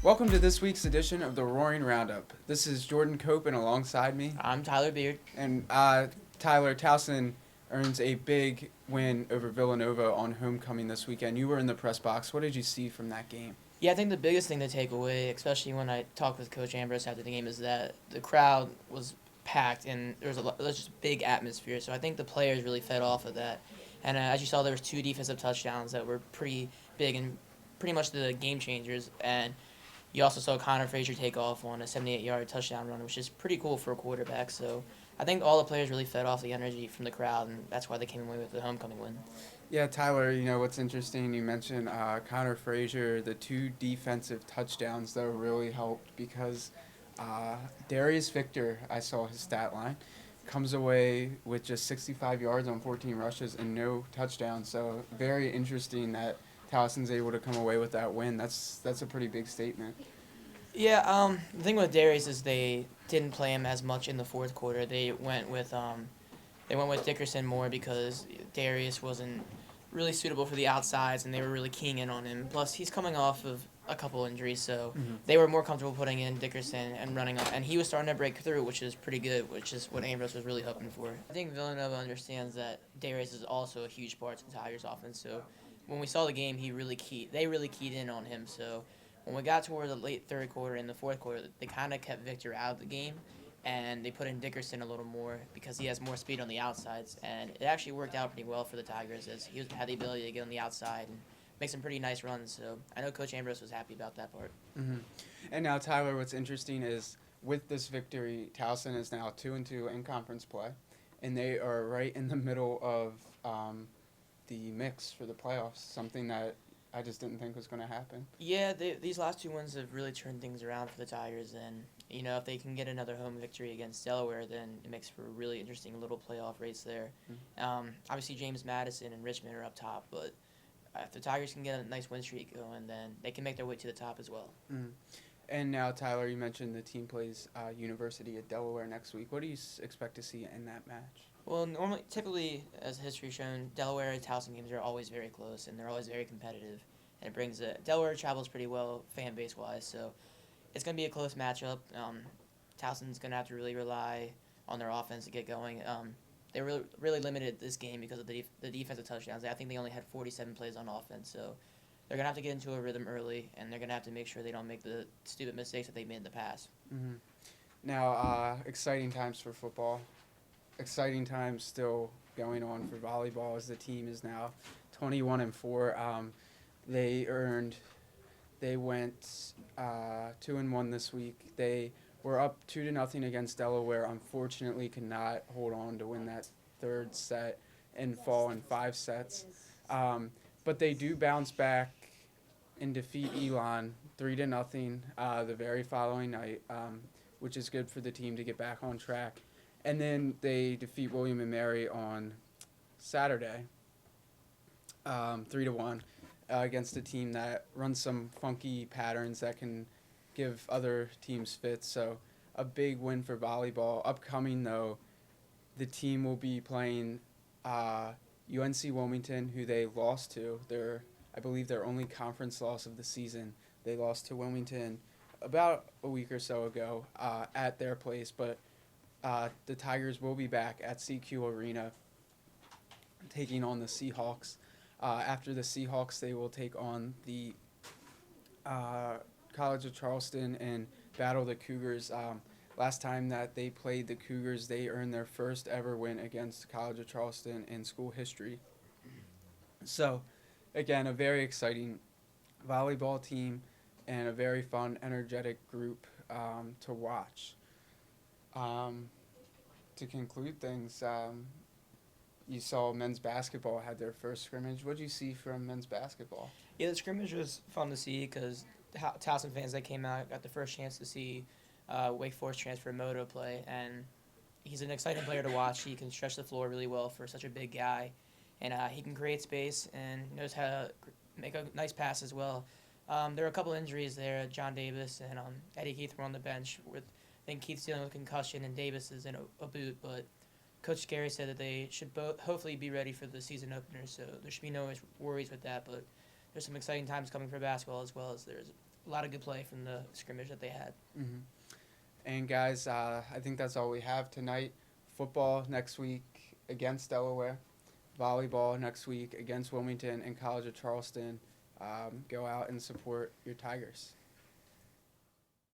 Welcome to this week's edition of the Roaring Roundup. This is Jordan Cope, and alongside me, I'm Tyler Beard. and Tyler Towson earns a big win over Villanova on homecoming this weekend. You were in the press box. What did you see from that game? Yeah, I think the biggest thing to take away, especially when I talked with Coach Ambrose after the game, is that the crowd was packed and there was just a big atmosphere. So I think the players really fed off of that. And as you saw, there was 2 defensive touchdowns that were pretty big and pretty much the game changers. And you also saw Connor Frazier take off on a 78-yard touchdown run, which is pretty cool for a quarterback. So I think all the players really fed off the energy from the crowd, and that's why they came away with the homecoming win. Yeah, Tyler, what's interesting, you mentioned Connor Frazier, the 2 defensive touchdowns that really helped because Darius Victor, I saw his stat line, comes away with just 65 yards on 14 rushes and no touchdowns. So very interesting that Towson's able to come away with that win. That's a pretty big statement. Yeah, the thing with Darius is they didn't play him as much in the fourth quarter. They went with Dickerson more because Darius wasn't really suitable for the outsides, and they were really keying in on him. Plus, he's coming off of a couple injuries, so they were more comfortable putting in Dickerson and running up. And he was starting to break through, which is pretty good, which is what Ambrose was really hoping for. I think Villanova understands that Darius is also a huge part of the Tigers' offense. So when we saw the game, they really keyed in on him. So when we got toward the late third quarter and the fourth quarter, they kind of kept Victor out of the game, and they put in Dickerson a little more because he has more speed on the outsides. And it actually worked out pretty well for the Tigers as he had the ability to get on the outside and make some pretty nice runs. So I know Coach Ambrose was happy about that part. Mm-hmm. And now, Tyler, what's interesting is with this victory, Towson is now 2-2 in conference play, and they are right in the middle of the mix for the playoffs, something that I just didn't think was going to happen. Yeah, these last 2 wins have really turned things around for the Tigers, and if they can get another home victory against Delaware, then it makes for a really interesting little playoff race there. Obviously, James Madison and Richmond are up top, but if the Tigers can get a nice win streak going, then they can make their way to the top as well. And now, Tyler, you mentioned the team plays University of Delaware next week. What do you expect to see in that match? Well, typically, as history shown, Delaware and Towson games are always very close, and they're always very competitive. And it brings Delaware travels pretty well fan base wise, so it's going to be a close matchup. Towson's going to have to really rely on their offense to get going. They really limited this game because of the defensive touchdowns. I think they only had 47 plays on offense, so they're going to have to get into a rhythm early, and they're going to have to make sure they don't make the stupid mistakes that they made in the past. Now, exciting times for football. Exciting times still going on for volleyball as the team is now 21-4. They went 2-1 this week. They were up 2-0 against Delaware. Unfortunately, could not hold on to win that third set and fall in 5 sets. But they do bounce back and defeat Elon 3-0 the very following night, which is good for the team to get back on track. And then they defeat William and Mary on Saturday, 3-1, against a team that runs some funky patterns that can give other teams fits. So a big win for volleyball. Upcoming, though, the team will be playing UNC Wilmington, who they lost to. I believe their only conference loss of the season. They lost to Wilmington about a week or so ago at their place, but the Tigers will be back at CQ Arena taking on the Seahawks. After the Seahawks, they will take on the College of Charleston and battle the Cougars. Last time that they played the Cougars, they earned their first ever win against College of Charleston in school history. So, again, a very exciting volleyball team and a very fun, energetic group to watch. To conclude things, you saw men's basketball had their first scrimmage. What did you see from men's basketball? Yeah, the scrimmage was fun to see because Towson fans that came out got the first chance to see Wake Forest transfer Moto play, and he's an exciting player to watch. He can stretch the floor really well for such a big guy, and he can create space and knows how to make a nice pass as well. There were a couple injuries there. John Davis and Eddie Keith were on the bench with, I think, Keith's dealing with concussion and Davis is in a boot, but Coach Gary said that they should both hopefully be ready for the season opener, so there should be no worries with that. But there's some exciting times coming for basketball as well as there's a lot of good play from the scrimmage that they had. Mm-hmm. And guys, I think that's all we have tonight. Football next week against Delaware. Volleyball next week against Wilmington and College of Charleston. Go out and support your Tigers.